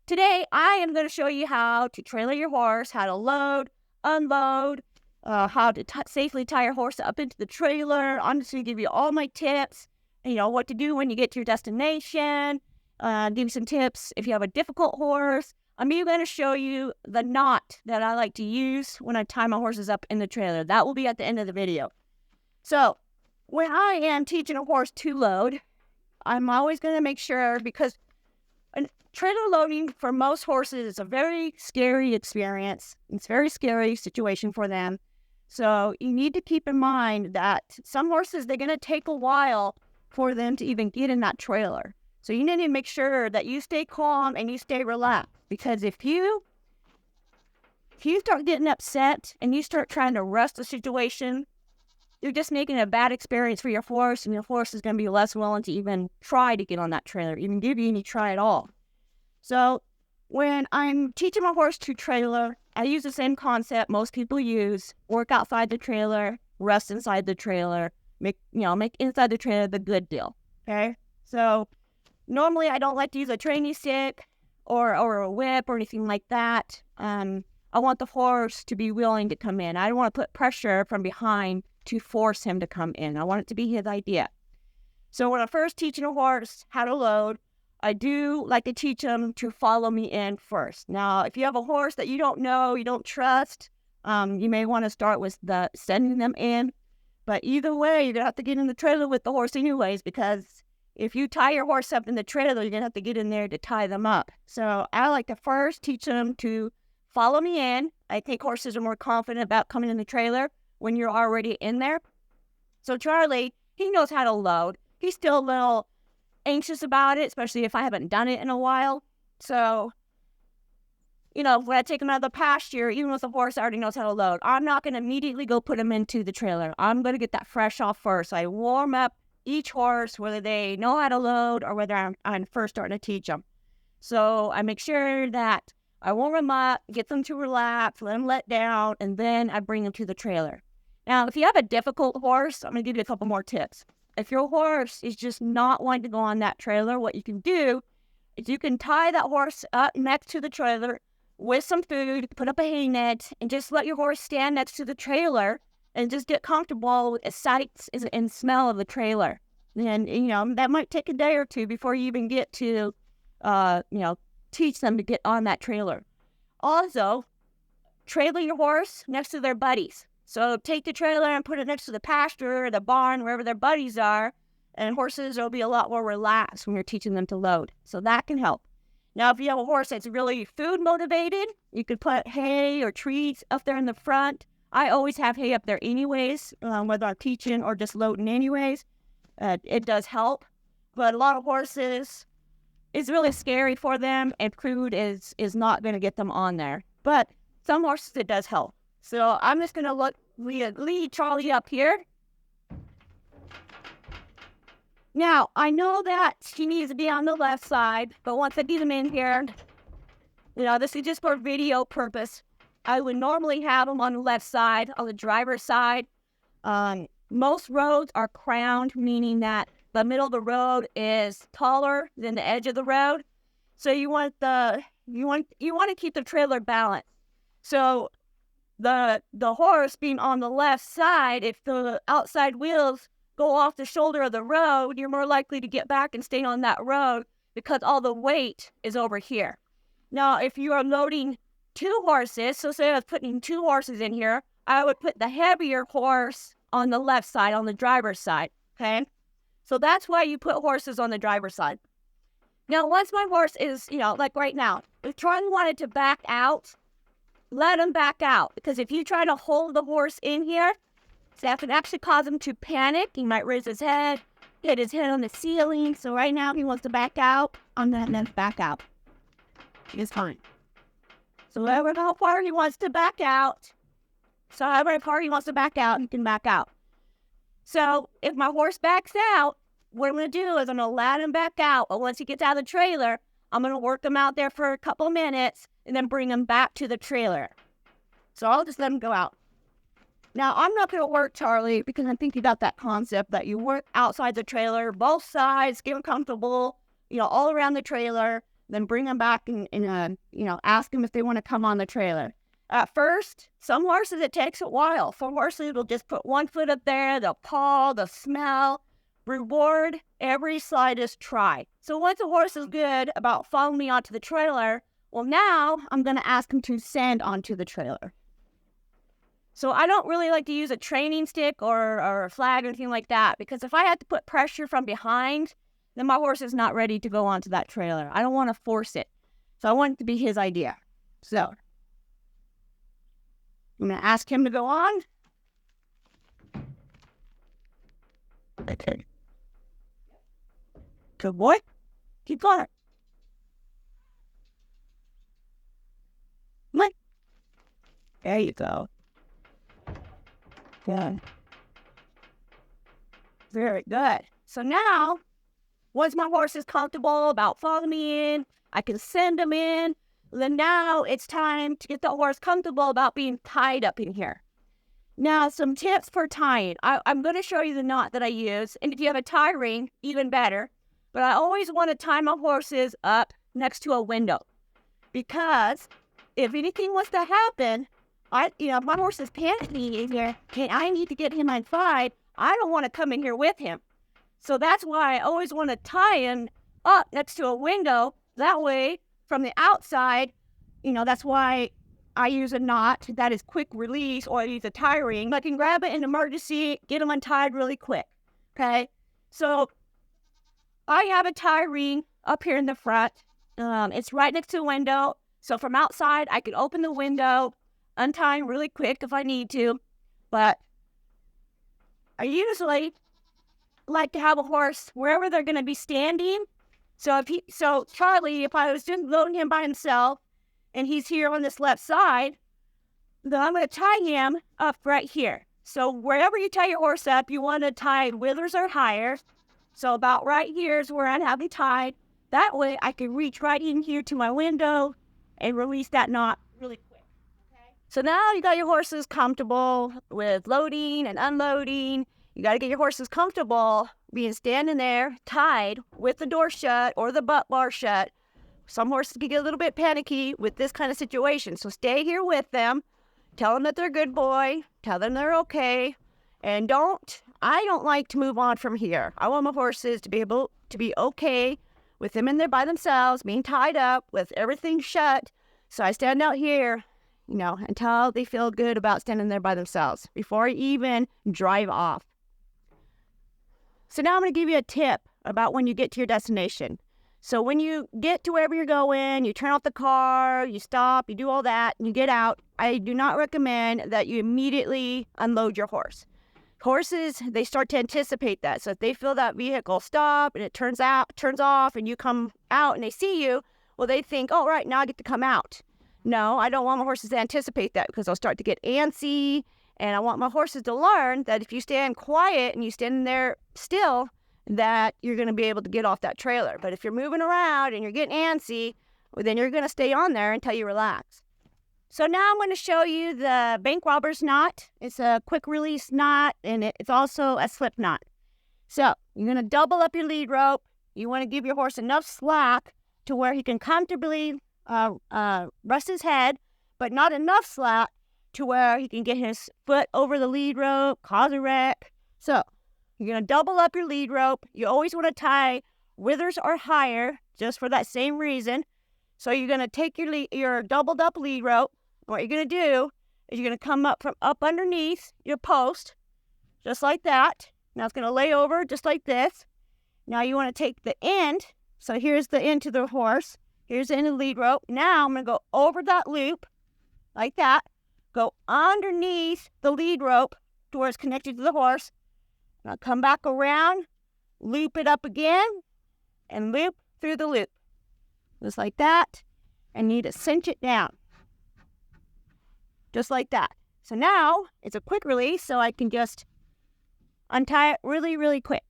Today, I am going to show you how to trailer your horse, how to load, unload, how to safely tie your horse up into the trailer. I'm just going to give you all my tips, what to do when you get to your destination, give you some tips if you have a difficult horse. I'm even going to show you the knot that I like to use when I tie my horses up in the trailer. That will be at the end of the video. So, when I am teaching a horse to load, I'm always going to make sure, because trailer loading for most horses is a very scary experience. It's a very scary situation for them. So you need to keep in mind that some horses, they're going to take a while for them to even get in that trailer. So you need to make sure that you stay calm and you stay relaxed. Because if you start getting upset and you start trying to rush the situation, you're just making a bad experience for your horse, and your horse is going to be less willing to even try to get on that trailer, even give you any try at all. So when I'm teaching my horse to trailer, I use the same concept most people use: work outside the trailer, rest inside the trailer, make inside the trailer the good deal. Okay. So normally I don't like to use a training stick or a whip or anything like that. I want the horse to be willing to come in. I don't want to put pressure from behind to force him to come in. I want it to be his idea. So when I'm first teaching a horse how to load, I do like to teach them to follow me in first. Now, if you have a horse that you don't know, you don't trust, you may want to start with sending them in. But either way, you're going to have to get in the trailer with the horse anyways, because if you tie your horse up in the trailer, you're going to have to get in there to tie them up. So I like to first teach them to follow me in. I think horses are more confident about coming in the trailer when you're already in there. So Charlie, he knows how to load. He's still a little anxious about it, especially if I haven't done it in a while. So, when I take him out of the pasture, even with the horse already knows how to load, I'm not going to immediately go put him into the trailer. I'm going to get that fresh off first. I warm up each horse, whether they know how to load or whether I'm first starting to teach them. So I make sure that I warm them up, get them to relax, let them let down, and then I bring them to the trailer. Now, if you have a difficult horse, I'm going to give you a couple more tips. If your horse is just not wanting to go on that trailer, what you can do is you can tie that horse up next to the trailer with some food, put up a hay net, and just let your horse stand next to the trailer and just get comfortable with the sights and smell of the trailer. And, that might take a day or two before you even get to, teach them to get on that trailer. Also, trailer your horse next to their buddies. So take the trailer and put it next to the pasture or the barn, wherever their buddies are, and horses will be a lot more relaxed when you're teaching them to load. So that can help. Now, if you have a horse that's really food motivated, you could put hay or treats up there in the front. I always have hay up there anyways, whether I'm teaching or just loading anyways. It does help. But a lot of horses, it's really scary for them, and food is not going to get them on there. But some horses, it does help. So I'm just going to lead Charlie up here. Now, I know that he needs to be on the left side, but once I get him in here, this is just for video purpose. I would normally have him on the left side, on the driver's side. Most roads are crowned, meaning that the middle of the road is taller than the edge of the road. So you want to keep the trailer balanced. So the horse being on the left side, if the outside wheels go off the shoulder of the road, you're more likely to get back and stay on that road because all the weight is over here. Now, if you are loading two horses, so say I was putting two horses in here, I would put the heavier horse on the left side, on the driver's side, okay? So that's why you put horses on the driver's side. Now, once my horse is, like right now, if Charlie wanted to back out, let him back out, because if you try to hold the horse in here, that can actually cause him to panic. He might raise his head, hit his head on the ceiling. So right now he wants to back out. I'm going to let him back out. It's fine. So how far he wants to back out. So however far he wants to back out, he can back out. So if my horse backs out, what I'm going to do is I'm going to let him back out. But once he gets out of the trailer, I'm going to work him out there for a couple of minutes and then bring him back to the trailer. So I'll just let him go out. Now, I'm not going to work Charlie because I'm thinking about that concept that you work outside the trailer, both sides, get him comfortable, all around the trailer. then bring them back and ask them if they want to come on the trailer. At first, some horses, it takes a while. Some horses will just put one foot up there, they'll paw, they'll smell. Reward every slightest try. So once a horse is good about following me onto the trailer, well, now I'm going to ask him to send onto the trailer. So I don't really like to use a training stick or a flag or anything like that, because if I have to put pressure from behind, then my horse is not ready to go onto that trailer. I don't want to force it. So I want it to be his idea. So I'm going to ask him to go on. Okay. Good boy. Keep going. Come on. There you go. Good. Very good. So now, once my horse is comfortable about following me in, I can send him in. Then now it's time to get the horse comfortable about being tied up in here. Now, some tips for tying. I'm going to show you the knot that I use. And if you have a tie ring, even better. But I always want to tie my horses up next to a window. Because if anything was to happen, my horse is panicking in here, and I need to get him inside. I don't want to come in here with him. So that's why I always want to tie him up next to a window. That way, from the outside, that's why I use a knot that is quick release, or I use a tie ring. I can grab it in an emergency, get him untied really quick. Okay? So I have a tie ring up here in the front. It's right next to the window. So from outside, I can open the window, untie him really quick if I need to. But I usually like to have a horse wherever they're going to be standing. So Charlie, if I was just loading him by himself and he's here on this left side, then I'm going to tie him up right here. So wherever you tie your horse up, you want to tie withers or higher. So about right here is where I'd have him tied. That way I can reach right in here to my window and release that knot really quick. Okay? So now you got your horses comfortable with loading and unloading. You got to get your horses comfortable being standing there tied with the door shut or the butt bar shut. Some horses can get a little bit panicky with this kind of situation. So stay here with them. Tell them that they're a good boy. Tell them they're okay. And I don't like to move on from here. I want my horses to be able to be okay with them in there by themselves, being tied up with everything shut. So I stand out here, until they feel good about standing there by themselves before I even drive off. So now I'm going to give you a tip about when you get to your destination. So when you get to wherever you're going, you turn off the car, you stop, you do all that, and you get out, I do not recommend that you immediately unload your horse. Horses, they start to anticipate that. So if they feel that vehicle stop and it turns off and you come out and they see you, well, they think, oh, right, now I get to come out. No, I don't want my horses to anticipate that, because they'll start to get antsy. And I want my horses to learn that if you stand quiet and you stand there still, that you're going to be able to get off that trailer. But if you're moving around and you're getting antsy, well, then you're going to stay on there until you relax. So now I'm going to show you the bank robber's knot. It's a quick release knot, and it's also a slip knot. So you're going to double up your lead rope. You want to give your horse enough slack to where he can comfortably rest his head, but not enough slack to where he can get his foot over the lead rope, cause a wreck. So you're going to double up your lead rope. You always want to tie withers or higher, just for that same reason. So you're going to take your doubled up lead rope. What you're going to do is you're going to come up from up underneath your post, just like that. Now it's going to lay over just like this. Now you want to take the end. So here's the end to the horse. Here's the end of the lead rope. Now I'm going to go over that loop, like that. Go underneath the lead rope to where it's connected to the horse. Now come back around, loop it up again, and loop through the loop. Just like that. And you need to cinch it down. Just like that. So now it's a quick release, so I can just untie it really, really quick.